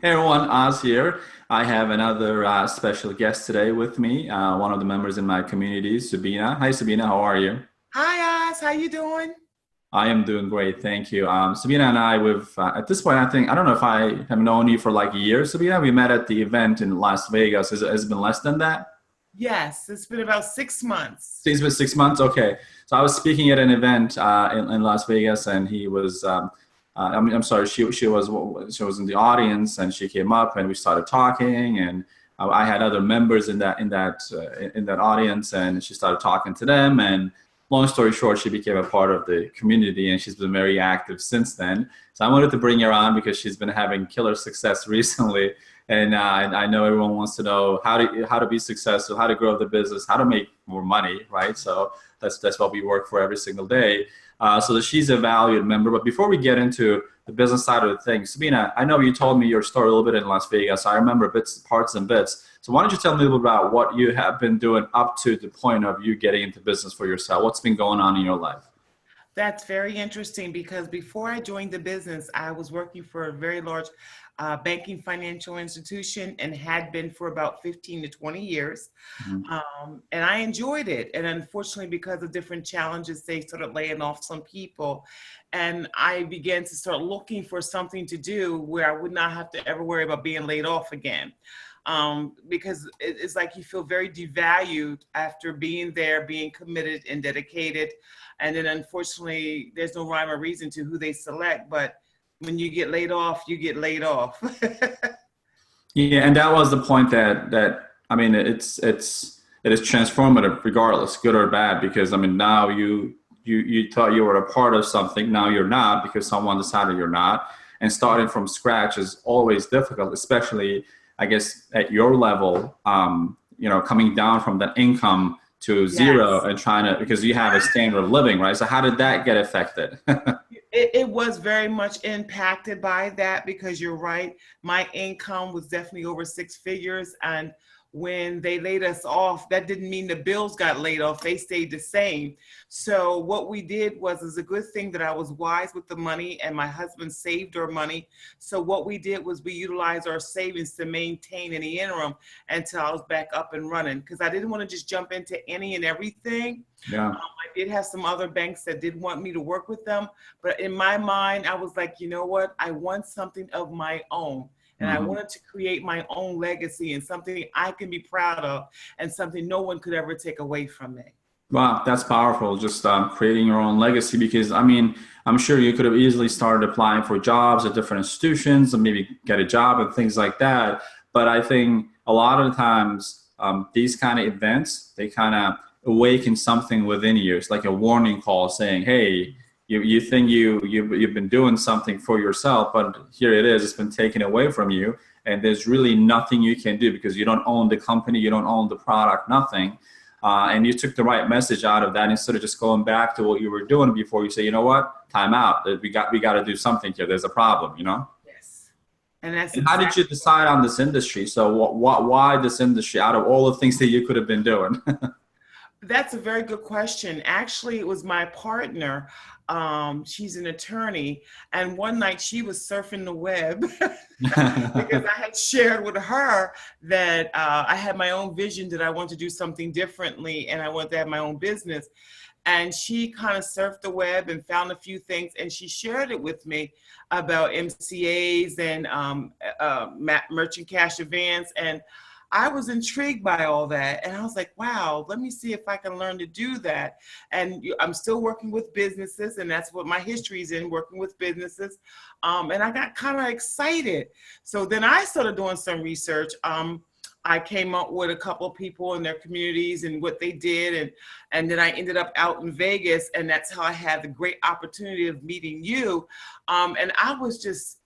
Hey everyone, Oz here. I have another special guest today with me, one of the members in my community, Sabina. Hi Sabina, how are you? Hi, Oz. How you doing? I am doing great, thank you. Sabina and I, at this point, I think, I don't know if I have known you for like a year, Sabina. We met at the event in Las Vegas. Has it been less than that? Yes, it's been about 6 months. It's been 6 months? Okay. So I was speaking at an event in Las Vegas and he was, I'm sorry, she was in the audience and she came up and we started talking and I had other members in that audience and she started talking to them and long story short, she became a part of the community and she's been very active since then. So I wanted to bring her on because she's been having killer success recently. And I know everyone wants to know how to be successful, how to grow the business, how to make more money, right? So that's what we work for every single day. So that she's a valued member. But before we get into the business side of the thing, Sabina, I know you told me your story a little bit in Las Vegas. I remember bits, parts, and bits. So why don't you tell me a little bit about what you have been doing up to the point of you getting into business for yourself? What's been going on in your life? That's very interesting because before I joined the business, I was working for a very large banking financial institution and had been for about 15 to 20 years. Mhm. And I enjoyed it. And unfortunately, because of different challenges, they started laying off some people. And I began to start looking for something to do where I would not have to ever worry about being laid off again. Because it's like you feel very devalued after being there, being committed and dedicated. And then unfortunately, there's no rhyme or reason to who they select. But when you get laid off, you get laid off. Yeah, and that was the point that I mean it is transformative regardless, good or bad, because I mean now you thought you were a part of something, now you're not because someone decided you're not. And starting from scratch is always difficult, especially I guess at your level, coming down from that income to zero Yes. and trying to because you have a standard of living, right? So how did that get affected? It was very much impacted by that because you're right. My income was definitely over six figures. And when they laid us off, that didn't mean the bills got laid off. They stayed the same. So what we did was is a good thing that I was wise with the money and my husband saved our money. So what we did was we utilized our savings to maintain in the interim until I was back up and running because I didn't want to just jump into any and everything. Yeah. I did have some other banks that did want me to work with them, but in my mind, I was like, you know what? I want something of my own. And I Mhm. wanted to create my own legacy and something I can be proud of and something no one could ever take away from me. Wow, that's powerful. Just creating your own legacy because I mean, I'm sure you could have easily started applying for jobs at different institutions and maybe get a job and things like that. But I think a lot of the times, these kind of events, they kind of awaken something within you. It's like a warning call saying, hey, you think you've been doing something for yourself, but here it is, it's been taken away from you. And there's really nothing you can do because you don't own the company, you don't own the product, nothing. And you took the right message out of that instead of just going back to what you were doing before. You say, you know what, time out. We got to do something here. There's a problem. Yes. And that's And how did exactly. you decide on this industry? So why this industry out of all the things that you could have been doing? That's a very good question. Actually, it was my partner. She's an attorney, and one night she was surfing the web because I had shared with her that I had my own vision that I want to do something differently and I want to have my own business. And she kind of surfed the web and found a few things, and she shared it with me about MCAs and merchant cash advance. And I was intrigued by all that. And I was like, wow, let me see if I can learn to do that. And I'm still working with businesses, and that's what my history is in, working with businesses. And I got kind of excited. So then I started doing some research. I came up with a couple of people in their communities and what they did. And then I ended up out in Vegas. And that's how I had the great opportunity of meeting you. And I was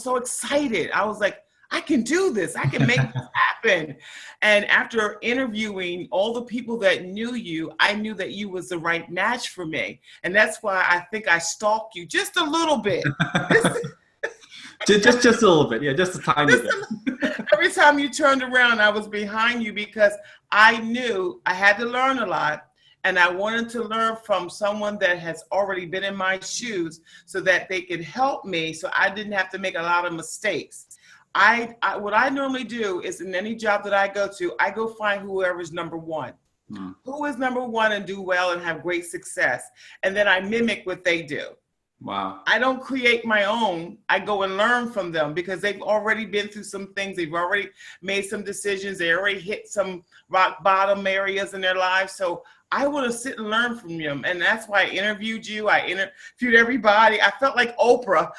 so excited. I was like, I can do this. I can make this happen. And after interviewing all the people that knew you, I knew that you was the right match for me. And that's why I think I stalked you just a little bit. just a little bit. Yeah, just a tiny Just bit. every time you turned around, I was behind you because I knew I had to learn a lot. And I wanted to learn from someone that has already been in my shoes so that they could help me so I didn't have to make a lot of mistakes. What I normally do is in any job that I go to, I go find whoever's number one. Who is number one and do well and have great success. And then I mimic what they do. Wow. I don't create my own. I go and learn from them because they've already been through some things. They've already made some decisions. They already hit some rock bottom areas in their lives. So I want to sit and learn from them. And that's why I interviewed you. I interviewed everybody. I felt like Oprah.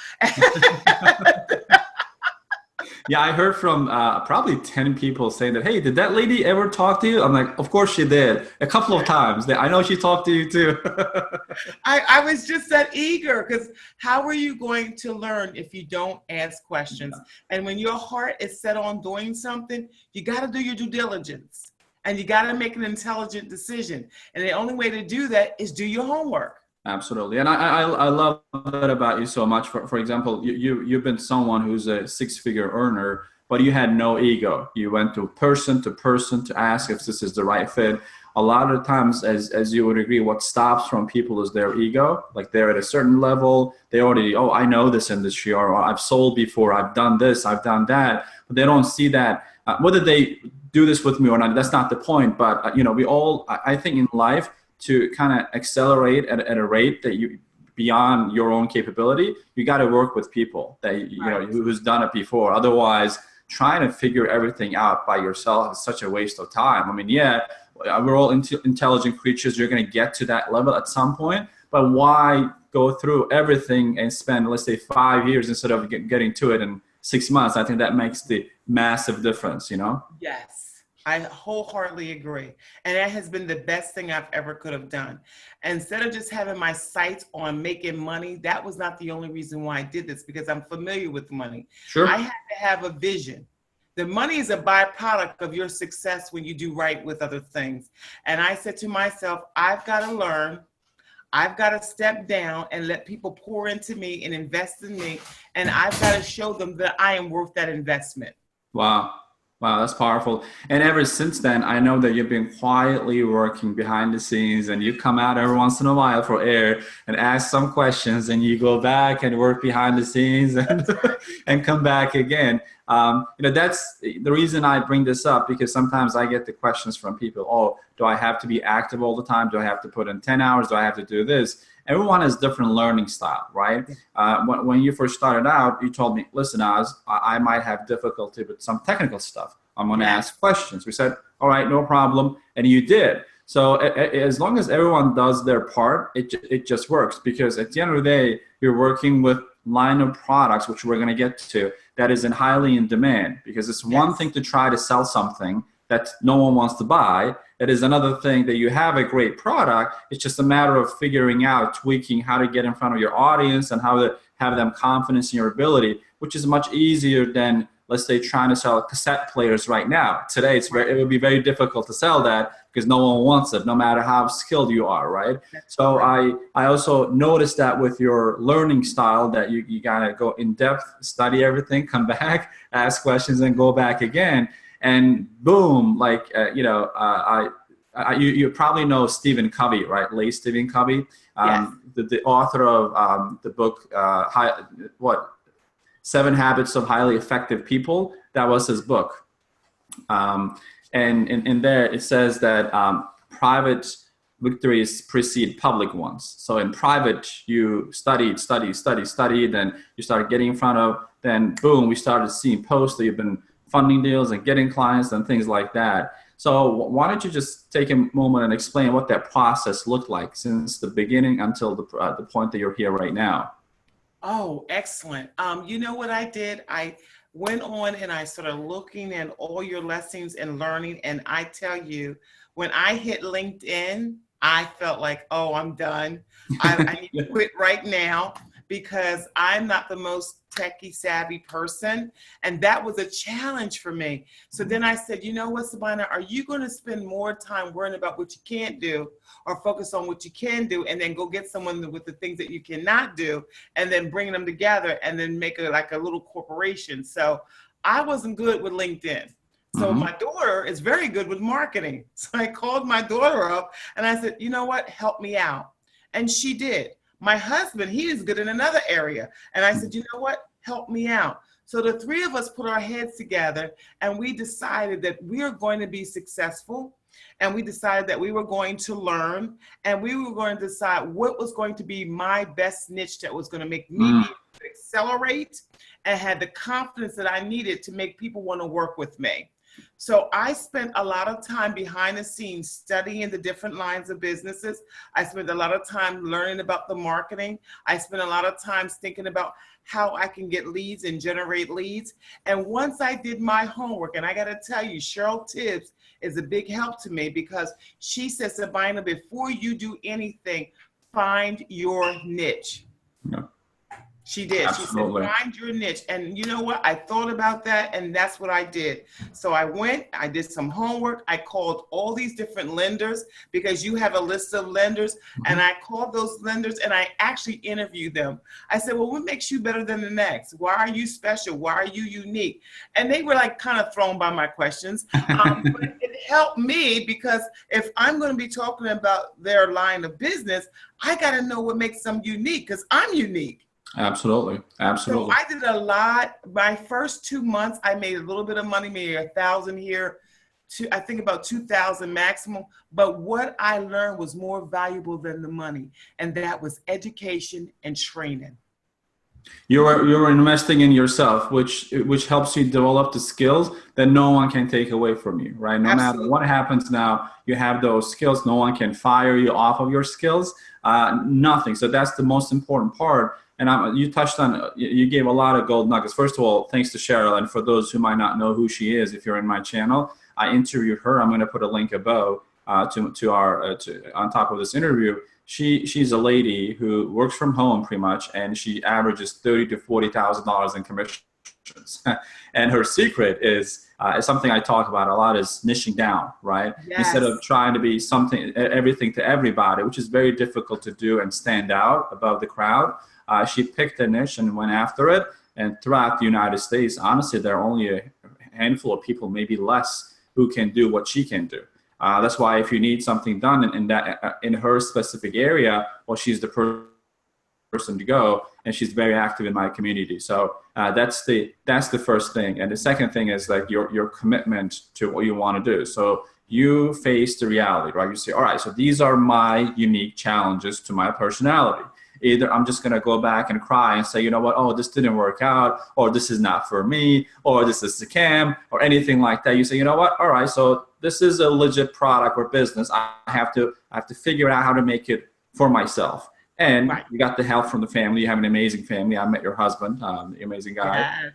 Yeah, I heard from probably 10 people saying that, hey, did that lady ever talk to you? I'm like, of course she did. A couple of times. I know she talked to you too. I was just that eager because how are you going to learn if you don't ask questions? And when your heart is set on doing something, you got to do your due diligence and you got to make an intelligent decision. And the only way to do that is do your homework. Absolutely. And I love that about you so much. For example, you've been someone who's a six-figure earner, but you had no ego. You went to person to ask if this is the right fit. A lot of times, as you would agree, what stops from people is their ego. Like they're at a certain level, they already, oh, I know this industry, or I've sold before, I've done this, I've done that. But they don't see that. Whether they do this with me or not, that's not the point. But, we all, I think in life, to kind of accelerate at a rate that you beyond your own capability, you got to work with people that who's done it before. Otherwise, trying to figure everything out by yourself is such a waste of time. I mean, yeah, we're all intelligent creatures. You're going to get to that level at some point, but why go through everything and spend, let's say, 5 years instead of getting to it in 6 months? I think that makes the massive difference. Yes. I wholeheartedly agree. And that has been the best thing I've ever could have done. Instead of just having my sights on making money, that was not the only reason why I did this, because I'm familiar with money. Sure. I had to have a vision. The money is a byproduct of your success when you do right with other things. And I said to myself, I've got to learn. I've got to step down and let people pour into me and invest in me. And I've got to show them that I am worth that investment. Wow. Wow, that's powerful. And ever since then, I know that you've been quietly working behind the scenes, and you come out every once in a while for air and ask some questions, and you go back and work behind the scenes and come back again. That's the reason I bring this up, because sometimes I get the questions from people, oh, do I have to be active all the time? Do I have to put in 10 hours? Do I have to do this? Everyone has different learning style, right? When you first started out, you told me, listen, Oz, I might have difficulty with some technical stuff. I'm going to ask questions. We said, all right, no problem. And you did. So as long as everyone does their part, it just works, because at the end of the day, you're working with line of products, which we're going to get to, that is highly in demand, because it's one thing to try to sell something that no one wants to buy. It is another thing that you have a great product. It's just a matter of figuring out, tweaking how to get in front of your audience and how to have them confidence in your ability, which is much easier than, let's say, trying to sell cassette players right now. Today, it would be very difficult to sell that because no one wants it, no matter how skilled you are, right? So I also noticed that with your learning style, that you gotta go in depth, study everything, come back, ask questions, and go back again. And boom, you probably know Stephen Covey, right? Stephen Covey, the author of the book, 7 Habits of Highly Effective People. That was his book. And in there, it says that private victories precede public ones. So in private, you studied, then you started getting in front of, then boom, we started seeing posts that you've been funding deals and getting clients and things like that. So why don't you just take a moment and explain what that process looked like since the beginning until the point that you're here right now? Oh, excellent. You know what I did? I went on and I started looking at all your lessons and learning. And I tell you, when I hit LinkedIn, I felt like, oh, I'm done. I need to quit right now, because I'm not the most techie savvy person. And that was a challenge for me. So then I said, you know what, Sabina, are you going to spend more time worrying about what you can't do, or focus on what you can do, and then go get someone with the things that you cannot do, and then bring them together and then make like a little corporation? So I wasn't good with LinkedIn. So my daughter is very good with marketing. So I called my daughter up and I said, you know what, help me out. And she did. My husband, he is good in another area. And I said, you know what? Help me out. So the three of us put our heads together and we decided that we are going to be successful. And we decided that we were going to learn and we were going to decide what was going to be my best niche that was going to make me be able to accelerate and had the confidence that I needed to make people want to work with me. So I spent a lot of time behind the scenes studying the different lines of businesses. I spent a lot of time learning about the marketing. I spent a lot of time thinking about how I can get leads and generate leads. And once I did my homework, and I got to tell you, Cheryl Tibbs is a big help to me because she says, Sabina, before you do anything, find your niche. Yeah. She did. Absolutely. She said, find your niche. And you know what? I thought about that, and that's what I did. So I went, I did some homework. I called all these different lenders because you have a list of lenders. And I called those lenders and I actually interviewed them. I said, well, what makes you better than the next? Why are you special? Why are you unique? And they were like kind of thrown by my questions. But it helped me because if I'm going to be talking about their line of business, I got to know what makes them unique because I'm unique. Absolutely. Absolutely. So I did a lot. My first 2 months, I made a little bit of money, maybe 1,000 here, to I think about 2,000 maximum. But what I learned was more valuable than the money, and that was education and training. You're investing in yourself, which helps you develop the skills that no one can take away from you, right? No Absolutely. matter what happens now, you have those skills. No one can fire you off of your skills. Nothing. So that's the most important part. And you touched on, you gave a lot of gold nuggets. First of all, thanks to Cheryl. And for those who might not know who she is, if you're in my channel, I interviewed her. I'm going to put a link above on top of this interview. She's a lady who works from home pretty much, and she averages $30,000 to $40,000 in commissions. And her secret is something I talk about a lot, is niching down, right? Yes. Instead of trying to be everything to everybody, which is very difficult to do and stand out above the crowd. She picked a niche and went after it. And throughout the United States, honestly, there are only a handful of people, maybe less, who can do what she can do. That's why if you need something done in her specific area, well, she's the person to go, and she's very active in my community. So that's the first thing. And the second thing is like your commitment to what you want to do. So you face the reality, right? You say, all right, so these are my unique challenges to my personality. Either I'm just going to go back and cry and say, you know what, oh, this didn't work out, or this is not for me, or this is a scam, or anything like that. You say, you know what, all right, so this is a legit product or business. I have to figure out how to make it for myself. And right. You got the help from the family. You have an amazing family. I met your husband, the amazing guy. Yes.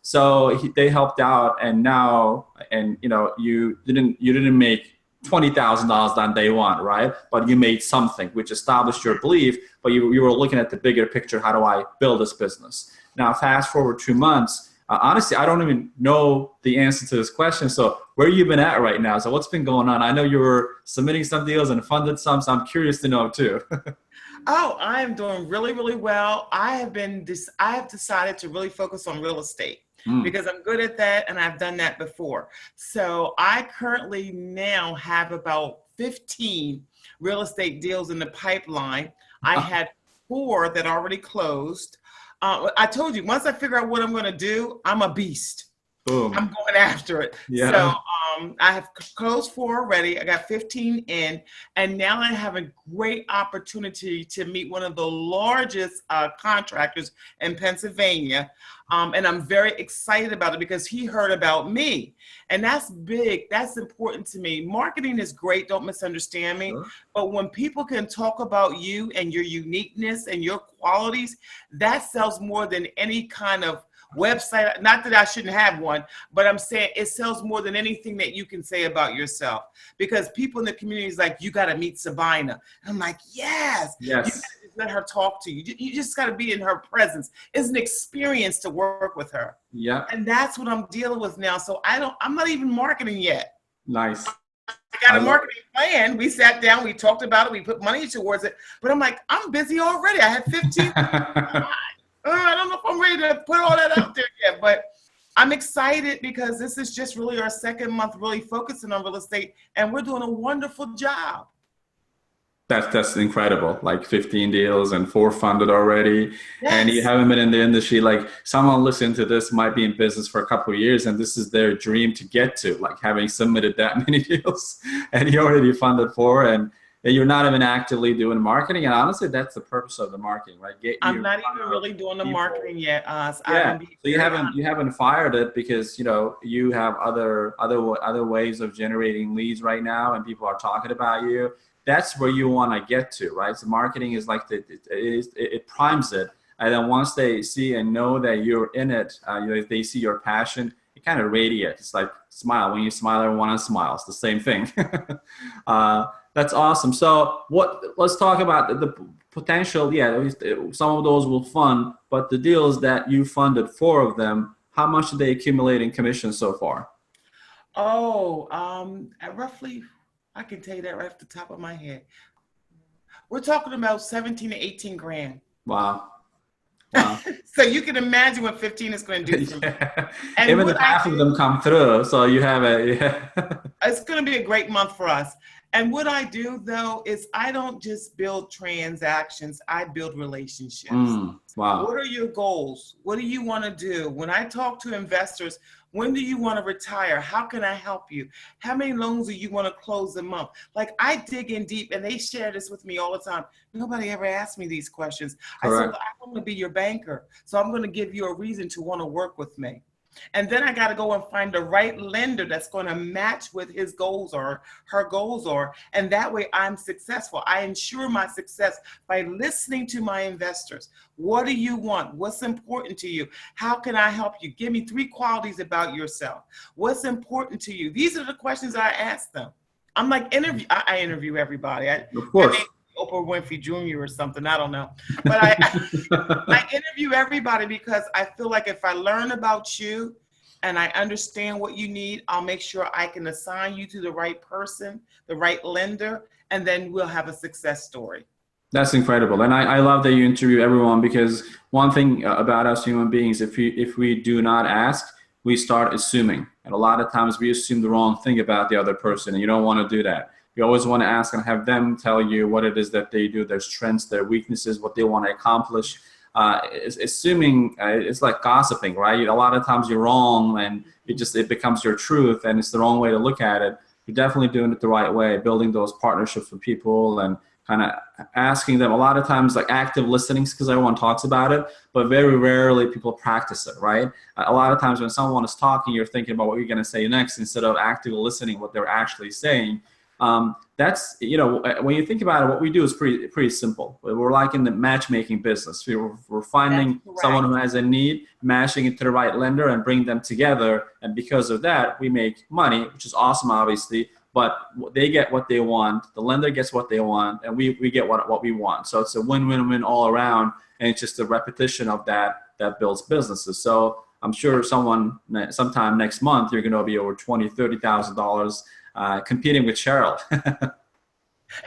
So they helped out, and now, and you know, you didn't make $20,000 on day one, right? But you made something which established your belief, but you were looking at the bigger picture. How do I build this business? Now, fast forward 2 months. Honestly, I don't even know the answer to this question. So where you been at right now? So what's been going on? I know you were submitting some deals and funded some, so I'm curious to know too. Oh, I am doing really, really well. I have decided to really focus on real estate. Because I'm good at that and I've done that before. So I currently now have about 15 real estate deals in the pipeline. I had 4 that already closed. I told you, once I figure out what I'm going to do, I'm a beast. Boom. I'm going after it. Yeah. So I have closed 4 already. I got 15 in, and now I have a great opportunity to meet one of the largest contractors in Pennsylvania. And I'm very excited about it because he heard about me. And that's big. That's important to me. Marketing is great. Don't misunderstand me. Sure. But when people can talk about you and your uniqueness and your qualities, that sells more than any kind of website. Not that I shouldn't have one, but I'm saying it sells more than anything that you can say about yourself, because people in the community is like, you got to meet Sabina. And I'm like, yes. You gotta just let her talk to you. You just got to be in her presence. It's an experience to work with her. Yeah. And that's what I'm dealing with now. So I'm not even marketing yet. Nice. I got a marketing plan. We sat down, we talked about it, we put money towards it, but I'm like, I'm busy already. I had 15. I don't know if I'm ready to put all that out there yet, but I'm excited because this is just really our 2nd month really focusing on real estate, and we're doing a wonderful job. That's incredible. Like 15 deals and 4 funded already, and you Yes. haven't been in the industry. Like someone listening to this might be in business for a couple of years, and this is their dream to get to, like having submitted that many deals, and you already funded 4, and you're not even actively doing marketing. And honestly, that's the purpose of the marketing, right? Get you I'm in not front even of really doing the people. marketing yet, Oz. I'm Yeah. gonna be So very honest. you haven't fired it because you have other ways of generating leads right now, and people are talking about you. That's where you want to get to, right? So marketing is like it primes it, and then once they see and know that you're in it, they see your passion. It kind of radiates. It's like smile. When you smile, everyone else smiles. The same thing. That's awesome. So let's talk about the potential. Yeah, some of those will fund, but the deals that you funded, 4 of them, how much did they accumulate in commission so far? Oh, at roughly, I can tell you that right off the top of my head. We're talking about 17 to 18 grand. Wow. Wow. So you can imagine what 15 is going to do for me. Yeah. And Even what if I half of do, them come through, so you have a yeah. it's going to be a great month for us. And what I do though is I don't just build transactions, I build relationships. Wow. What are your goals? What do you want to do? When I talk to investors, when do you want to retire? How can I help you? How many loans do you want to close a month? Like I dig in deep and they share this with me all the time. Nobody ever asked me these questions. I said, Correct. well, I want to be your banker. So I'm going to give you a reason to want to work with me. And then I got to go and find the right lender that's going to match with his goals or her goals are. And that way I'm successful. I ensure my success by listening to my investors. What do you want? What's important to you? How can I help you? Give me 3 qualities about yourself. What's important to you? These are the questions I ask them. I'm like, I interview everybody. Of My name course. is Oprah Winfrey Jr. or something. I don't know. But I interview everybody because I feel like if I learn about you and I understand what you need, I'll make sure I can assign you to the right person, the right lender, and then we'll have a success story. That's incredible, and I love that you interview everyone, because one thing about us human beings, if we do not ask, we start assuming, and a lot of times we assume the wrong thing about the other person, and you don't want to do that. You always want to ask and have them tell you what it is that they do, their strengths, their weaknesses, what they want to accomplish. Assuming it's like gossiping, right? A lot of times you're wrong, and it becomes your truth, and it's the wrong way to look at it. You're definitely doing it the right way, building those partnerships with people and kind of asking them. A lot of times, like active listening, because everyone talks about it, but very rarely people practice it, right? A lot of times when someone is talking, you're thinking about what you're going to say next instead of actively listening what they're actually saying. That's, when you think about it, what we do is pretty simple. We're like in the matchmaking business. We're That's finding someone correct. who has a need, matching it to the right lender, and bring them together. And because of that, we make money, which is awesome, obviously. But they get what they want, the lender gets what they want, and we get what we want. So it's a win-win-win all around, and it's just a repetition of that builds businesses. So I'm sure sometime next month you're going to be over $20,000-$30,000 competing with Cheryl.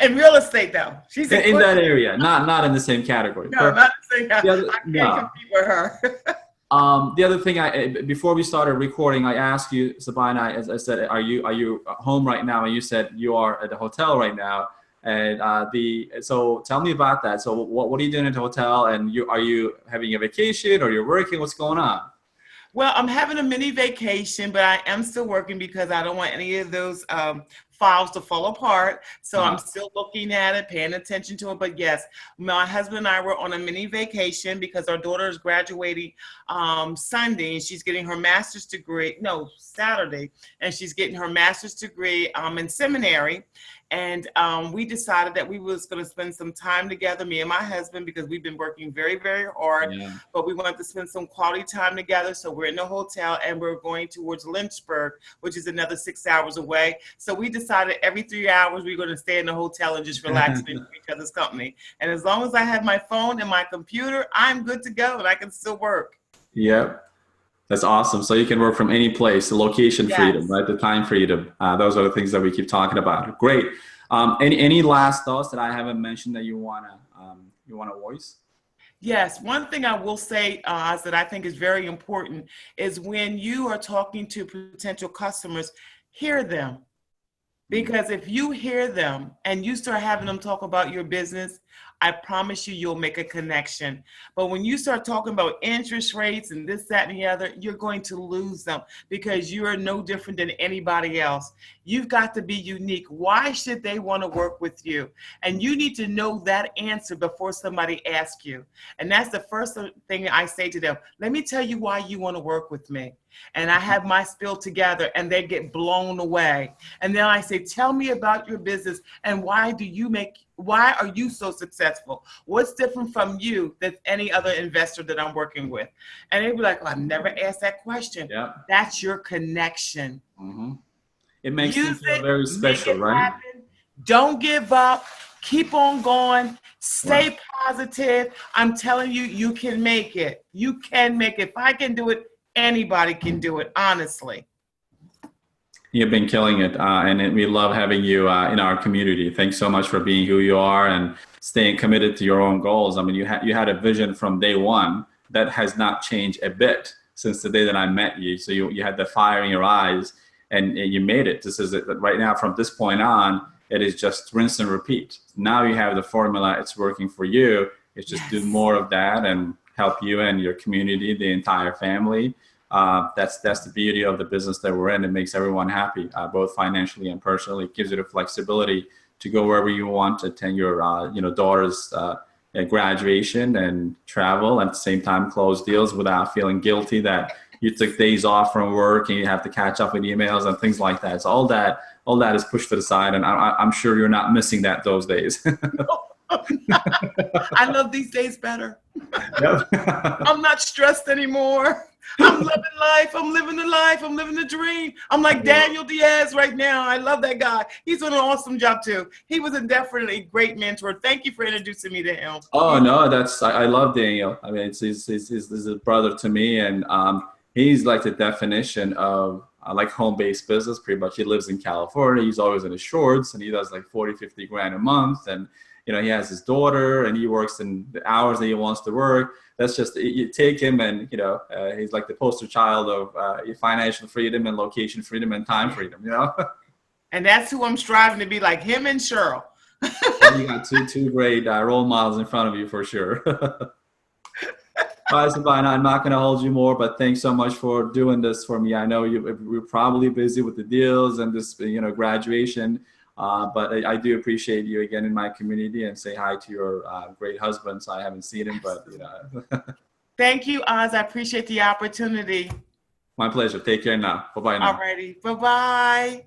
In real estate, though, she's In that area, not in the same category. no, not saying I can't No. compete with her. The other thing, before we started recording, I asked you, Sabina, as I said, are you home right now? And you said you are at the hotel right now. And so tell me about that. So what are you doing at the hotel? And are you having a vacation, or you're working? What's going on? Well, I'm having a mini vacation, but I am still working because I don't want any of those files to fall apart. So I'm still looking at it, paying attention to it. But yes, my husband and I were on a mini vacation because our daughter is graduating Sunday, and she's getting her master's degree, no, Saturday, and she's getting her master's degree in seminary. And we decided that we was going to spend some time together, me and my husband, because we've been working very, very hard, Yeah. but we wanted to spend some quality time together. So we're in the hotel and we're going towards Lynchburg, which is another 6 hours away. So we decided every 3 hours we're going to stay in the hotel and just relax and enjoy each other's company. And as long as I have my phone and my computer, I'm good to go and I can still work. Yep. That's awesome. So you can work from any place, the location freedom, Yes. right? The time freedom. Those are the things that we keep talking about. Great. Any last thoughts that I haven't mentioned that you wanna voice? Yes, one thing I will say, Oz, that I think is very important is when you are talking to potential customers, hear them. Because if you hear them and you start having them talk about your business, I promise you, you'll make a connection. But when you start talking about interest rates and this, that, and the other, you're going to lose them because you are no different than anybody else. You've got to be unique. Why should they want to work with you? And you need to know that answer before somebody asks you. And that's the first thing I say to them. Let me tell you why you want to work with me. And I have my spiel together and they get blown away. And then I say, tell me about your business and why are you so successful? What's different from you than any other investor that I'm working with? And they'd be like, oh, I've never asked that question. Yeah. That's your connection. Mm-hmm. It makes Use them feel it, very special, make it right? happen. Don't give up. Keep on going. Stay positive. I'm telling you, you can make it. You can make it. If I can do it, anybody can do it, honestly. You've been killing it, and we love having you in our community. Thanks so much for being who you are and staying committed to your own goals. I mean, you had a vision from day one that has not changed a bit since the day that I met you. So you had the fire in your eyes, and you made it. This is it. Right now, from this point on, it is just rinse and repeat. Now you have the formula. It's working for you. It's just do more of that and help you and your community, the entire family. That's the beauty of the business that we're in. It makes everyone happy, both financially and personally. It gives you the flexibility to go wherever you want to attend your daughter's graduation and travel, and at the same time close deals without feeling guilty that you took days off from work and you have to catch up with emails and things like that. So all that is pushed to the side, and I'm sure you're not missing those days. I love these days better. Yep. I'm not stressed anymore. I'm loving life. I'm living the life. I'm living the dream. I'm like Daniel Diaz right now. I love that guy. He's doing an awesome job too. He was definitely a great mentor. Thank you for introducing me to him. Oh no, I love Daniel. I mean, he's a brother to me, and he's like the definition of like home-based business. Pretty much, he lives in California. He's always in his shorts, and he does like 40-50 grand a month, and he has his daughter, and he works in the hours that he wants to work. That's just, you take him, and he's like the poster child of financial freedom and location freedom and time freedom. And that's who I'm striving to be, like him and Cheryl. You got two great role models in front of you for sure. All right, Sabina, I'm not going to hold you more, but thanks so much for doing this for me. I know we're probably busy with the deals and this, graduation, but I do appreciate you again in my community, and say hi to your great husband. So I haven't seen him, but Thank you, Oz. I appreciate the opportunity. My pleasure. Take care now. Bye-bye now. Alrighty. Bye-bye.